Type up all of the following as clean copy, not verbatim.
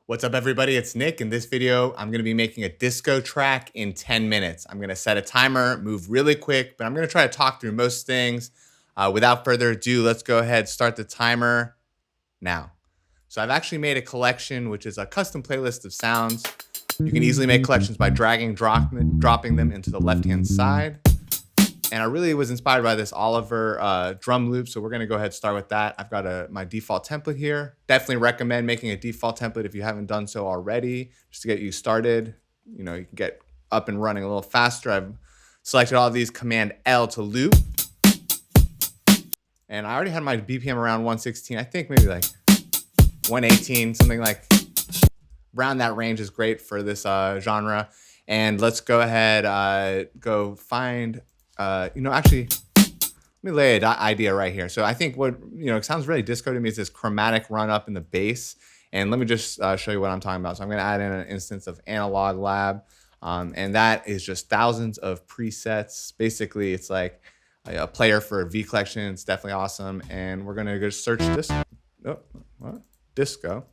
What's up, everybody? It's Nick. In this video, I'm going to be making a disco track in 10 minutes. I'm going to set a timer, move really quick, but I'm going to try to talk through most things. Without further ado, let's go ahead, start the timer now. So I've actually made a collection, which is a custom playlist of sounds. You can easily make collections by dragging, dropping them into the left-hand side. And I really was inspired by this Oliver drum loop, so we're going to go ahead and start with that. I've got my default template here. Definitely recommend making a default template if you haven't done so already, just to get you started. You know, you can get up and running a little faster. I've selected all of these, Command L to loop. And I already had my BPM around 116. I think maybe like 118, something like around that range is great for this genre. And let's go ahead, go find... actually, let me lay an idea right here. So I think what, it sounds really disco to me is this chromatic run up in the bass. And let me just show you what I'm talking about. So I'm going to add in an instance of Analog Lab. And that is just thousands of presets. Basically, it's like a player for a V collection. It's definitely awesome. And we're going to go search this. Disco.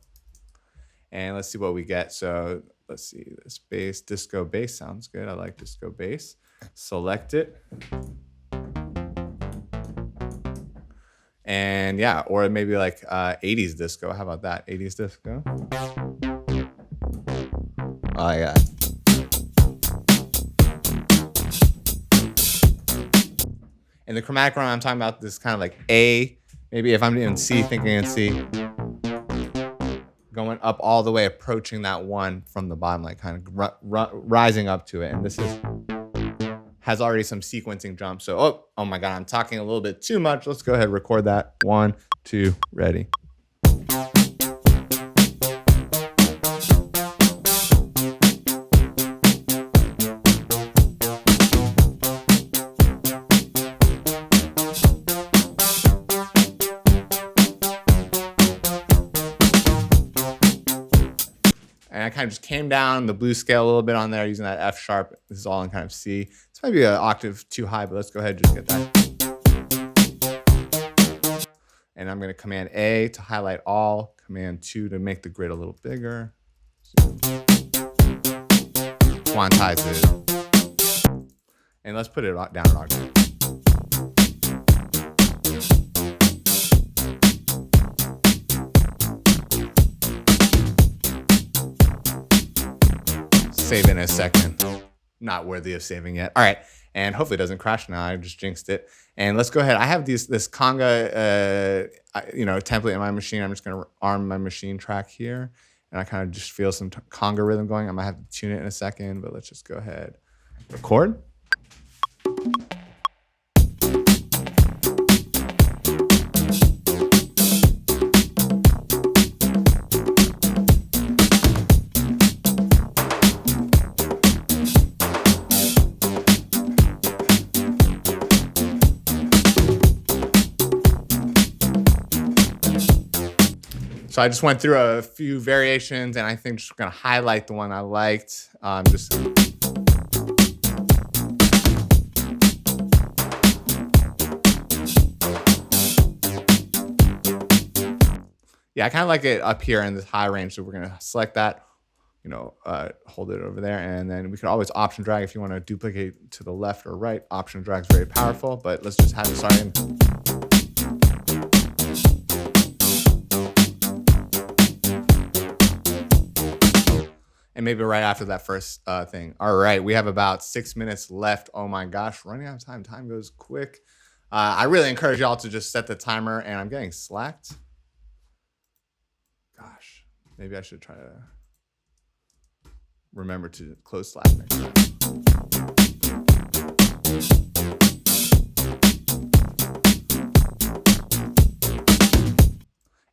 And let's see what we get. So let's see, this bass, disco bass sounds good. I like disco bass. Select it. And yeah, or maybe like 80s disco. How about that? 80s disco. Oh yeah. And the chromatic run I'm talking about, this kind of like A, maybe if I'm in C, thinking in C, going up all the way, approaching that one from the bottom, like kind of rising up to it. And this has already some sequencing jumps. So, oh my God, I'm talking a little bit too much. Let's go ahead and record that. 1, 2, ready. And I kind of just came down the blues scale a little bit on there using that F sharp. This is all in kind of C. This might be an octave too high, but let's go ahead and just get that. And I'm going to Command A to highlight all, Command 2 to make the grid a little bigger. Quantize it. And let's put it down an octave. Save in a second. Not worthy of saving yet. All right, and hopefully it doesn't crash now. I just jinxed it. And let's go ahead. I have this conga, template in my machine. I'm just gonna arm my machine track here, and I kind of just feel some conga rhythm going. I might have to tune it in a second, but let's just go ahead. Record. So I just went through a few variations, and I think just going to highlight the one I liked. Yeah, I kind of like it up here in this high range, so we're going to select that, hold it over there, and then we could always option drag if you want to duplicate to the left or right. Option drag is very powerful, but let's just have it start in. And maybe right after that first thing. All right, we have about 6 minutes left. Oh my gosh, running out of time. Time goes quick. I really encourage y'all to just set the timer, and I'm getting slacked. Gosh, maybe I should try to remember to close Slack next time.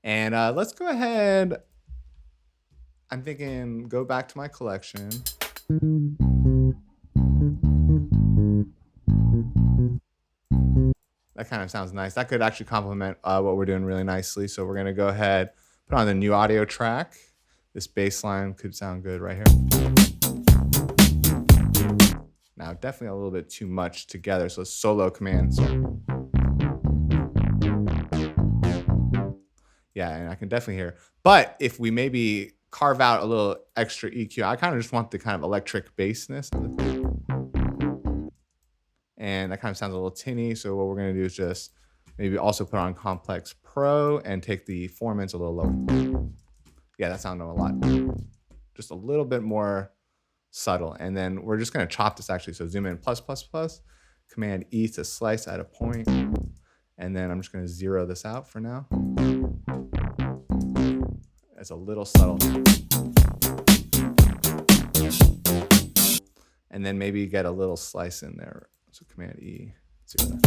And let's go ahead. I'm thinking go back to my collection. That kind of sounds nice. That could actually complement what we're doing really nicely. So we're going to go ahead, put on the new audio track. This bass line could sound good right here. Now, definitely a little bit too much together. So solo commands. Yeah, and I can definitely hear. But if we maybe carve out a little extra EQ. I kind of just want the kind of electric bassness. And that kind of sounds a little tinny. So what we're going to do is just maybe also put on Complex Pro and take the formants a little lower. Yeah, that sounded a lot. Just a little bit more subtle. And then we're just going to chop this actually. So zoom in, plus, plus, plus. Command E to slice at a point. And then I'm just going to zero this out for now. It's a little subtle. And then maybe get a little slice in there. So Command E. Zero that.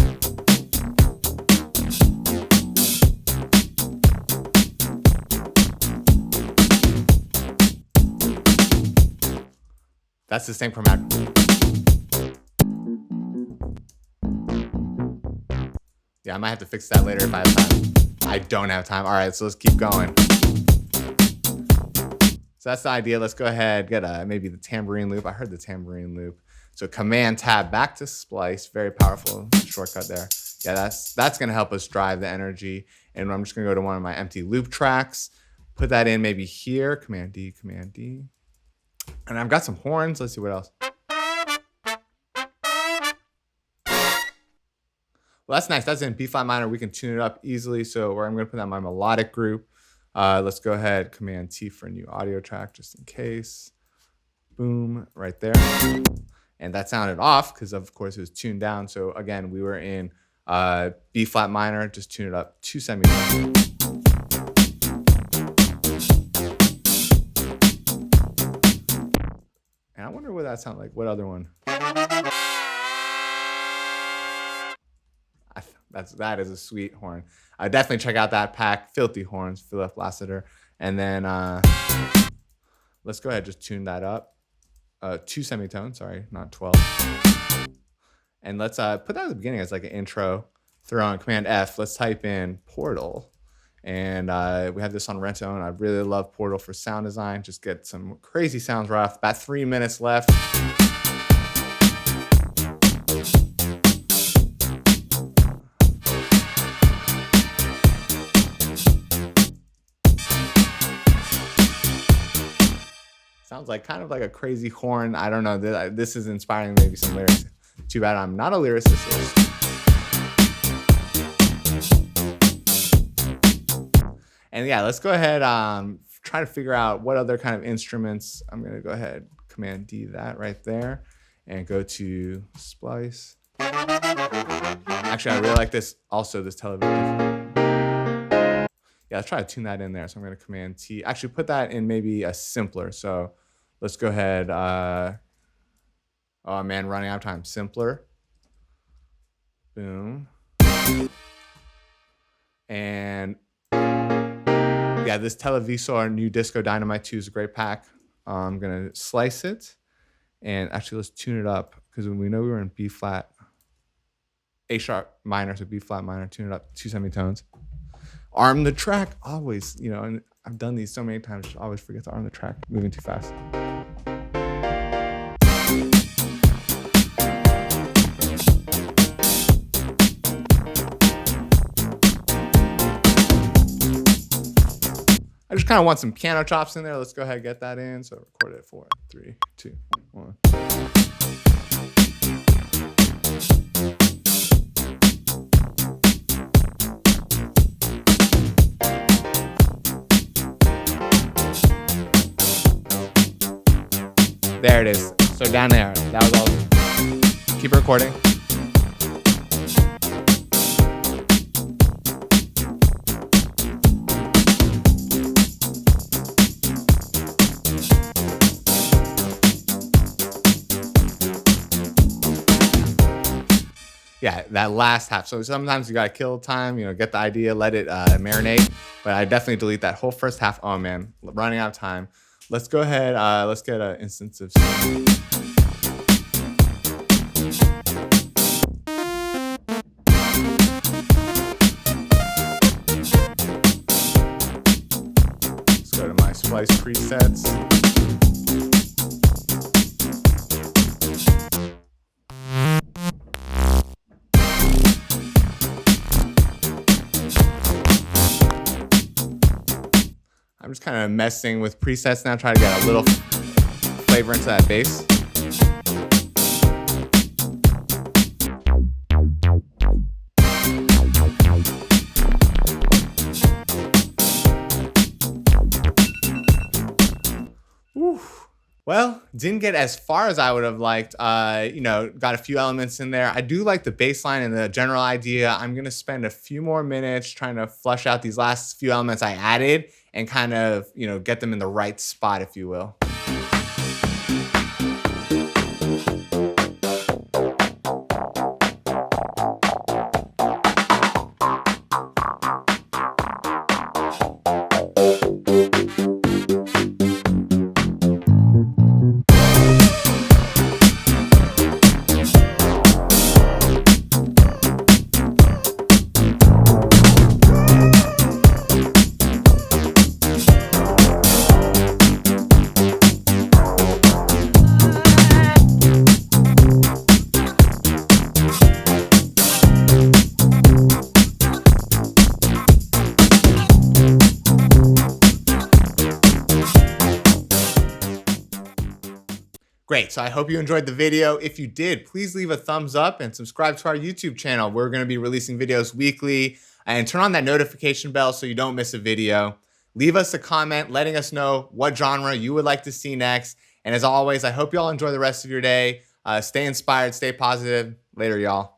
That's the same chromatic. Yeah, I might have to fix that later if I have time. I don't have time. All right, so let's keep going. So that's the idea. Let's go ahead, get maybe the tambourine loop. I heard the tambourine loop. So Command Tab back to Splice. Very powerful shortcut there. Yeah, that's gonna help us drive the energy. And I'm just gonna go to one of my empty loop tracks, put that in maybe here, Command D, Command D. And I've got some horns. Let's see what else. Well, that's nice. That's in B flat minor. We can tune it up easily. So I'm going to put that in my melodic group. Let's go ahead, Command T for a new audio track just in case. Boom, right there. And that sounded off because, of course, it was tuned down. So again, we were in B flat minor. Just tune it up 2 semitones. And I wonder what that sounds like. What other one? That is a sweet horn. Definitely check out that pack, Filthy Horns, Philip Lassiter. And then let's go ahead, just tune that up. 2 semitones, sorry, not 12. And let's put that at the beginning as like an intro. Throw on Command F. Let's type in Portal. And we have this on Rento, and I really love Portal for sound design. Just get some crazy sounds right off. About 3 minutes left. Sounds like kind of like a crazy horn. I don't know. This is inspiring maybe some lyrics. Too bad I'm not a lyricist. And yeah, let's go ahead, try to figure out what other kind of instruments. I'm going to go ahead, Command D that right there, and go to Splice. Actually, I really like this, also this television. Yeah, let's try to tune that in there. So I'm going to Command T. Actually, put that in maybe a simpler. So let's go ahead. Oh, man, running out of time. Simpler. Boom. And yeah, this Televisor New Disco Dynamite 2 is a great pack. I'm going to slice it. And actually, let's tune it up because we know we were in B flat, A sharp minor, so B flat minor, tune it up 2 semitones. Arm the track, always, you know, and I've done these so many times, I always forget to arm the track, moving too fast. I just kind of want some piano chops in there. Let's go ahead and get that in. So record it 4, 3, 2, 1. There it is. So down there. That was all. Keep recording. Yeah, that last half. So sometimes you gotta kill time, you know, get the idea, let it marinate. But I definitely delete that whole first half. Oh man, running out of time. Let's go ahead. Let's get an instance of. Let's go to my Splice presets. I'm just kind of messing with presets now, trying to get a little flavor into that bass. Whew. Well, didn't get as far as I would have liked. Got a few elements in there. I do like the bass line and the general idea. I'm going to spend a few more minutes trying to flush out these last few elements I added and kind of, get them in the right spot, if you will. Great, so I hope you enjoyed the video. If you did, please leave a thumbs up and subscribe to our YouTube channel. We're gonna be releasing videos weekly, and turn on that notification bell so you don't miss a video. Leave us a comment letting us know what genre you would like to see next. And as always, I hope you all enjoy the rest of your day. Stay inspired, stay positive. Later, y'all.